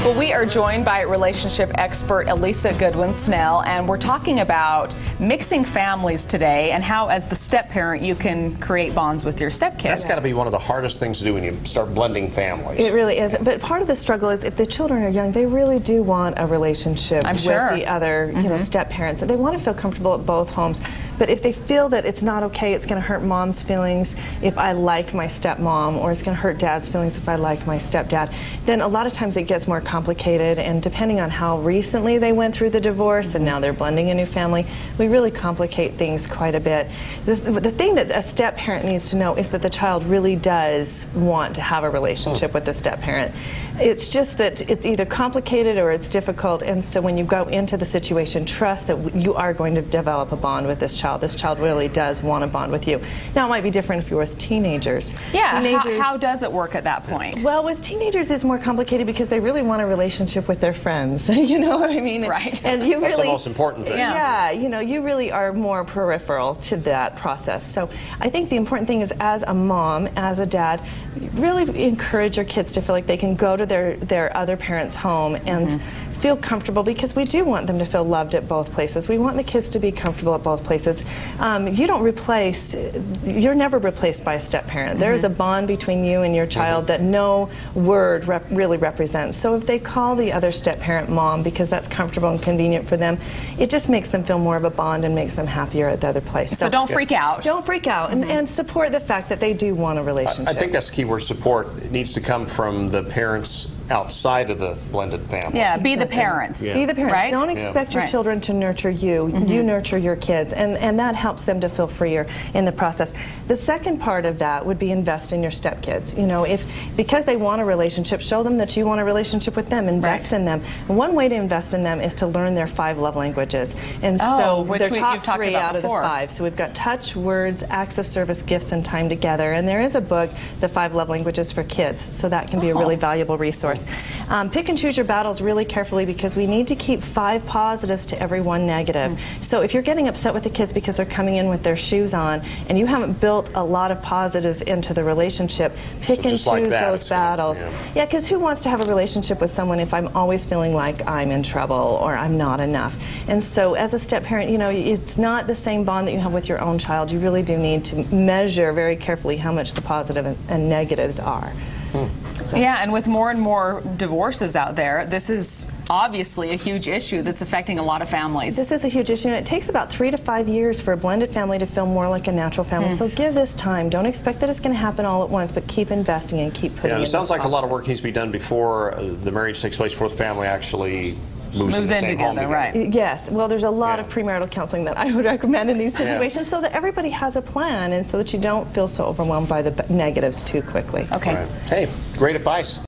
Well, we are joined by relationship expert Elisa Goodwin-Snell, and we're talking about mixing families today and how, as the step-parent, you can create bonds with your stepkids. That's got to be one of the hardest things to do when you start blending families. It really is. But part of the struggle is if the children are young, they really do want a relationship with the other step-parents. They want to feel comfortable at both homes. But if they feel that it's not okay, it's going to hurt mom's feelings if I like my stepmom, or it's going to hurt dad's feelings if I like my stepdad, then a lot of times it gets more complicated, and depending on how recently they went through the divorce and now they're blending a new family, we really complicate things quite a bit. The thing that a step-parent needs to know is that the child really does want to have a relationship with the step-parent. It's just that it's either complicated or it's difficult, and so when you go into the situation, trust that you are going to develop a bond with this child. This child really does want to bond with you. Now, it might be different if you're with teenagers. Yeah, how does it work at that point? Well, with teenagers, it's more complicated because they really want a relationship with their friends. You know what I mean? Right. And you That's really, the most important thing. Yeah, you know, you really are more peripheral to that process. So I think the important thing is, as a mom, as a dad, really encourage your kids to feel like they can go to their other parent's home and feel comfortable, because we do want them to feel loved at both places. We want the kids to be comfortable at both places. You're never replaced by a step-parent. There is a bond between you and your child that no word really represents. So if they call the other step-parent mom because that's comfortable and convenient for them, it just makes them feel more of a bond and makes them happier at the other place. So don't freak out. Don't freak out, and support the fact that they do want a relationship. I think that's the key word, support. It needs to come from the parents outside of the blended family. Yeah, be the parents. Be the parents. Right? Don't expect your children to nurture you. You nurture your kids, and that helps them to feel freer in the process. The second part of that would be invest in your stepkids. You know, because they want a relationship, show them that you want a relationship with them. Invest in them. And one way to invest in them is to learn their 5 love languages. And so they're top 3 out of the 5. So we've got touch, words, acts of service, gifts, and time together. And there is a book, The 5 Love Languages for Kids. So that can be a really valuable resource. Pick and choose your battles really carefully, because we need to keep 5 positives to every 1 negative. So if you're getting upset with the kids because they're coming in with their shoes on and you haven't built a lot of positives into the relationship, pick and choose those battles. Yeah, because who wants to have a relationship with someone if I'm always feeling like I'm in trouble or I'm not enough? And so as a step-parent, you know, it's not the same bond that you have with your own child. You really do need to measure very carefully how much the positive and negatives are. So. Yeah, and with more and more divorces out there, this is obviously a huge issue that's affecting a lot of families. This is a huge issue, and it takes about 3 to 5 years for a blended family to feel more like a natural family. So give this time. Don't expect that it's going to happen all at once, but keep investing and keep putting in. It sounds like a lot of work needs to be done before the marriage takes place, before the family actually moves in together, right? Yes. Well, there's a lot of premarital counseling that I would recommend in these situations, so that everybody has a plan, and so that you don't feel so overwhelmed by the negatives too quickly. Okay. Hey, great advice.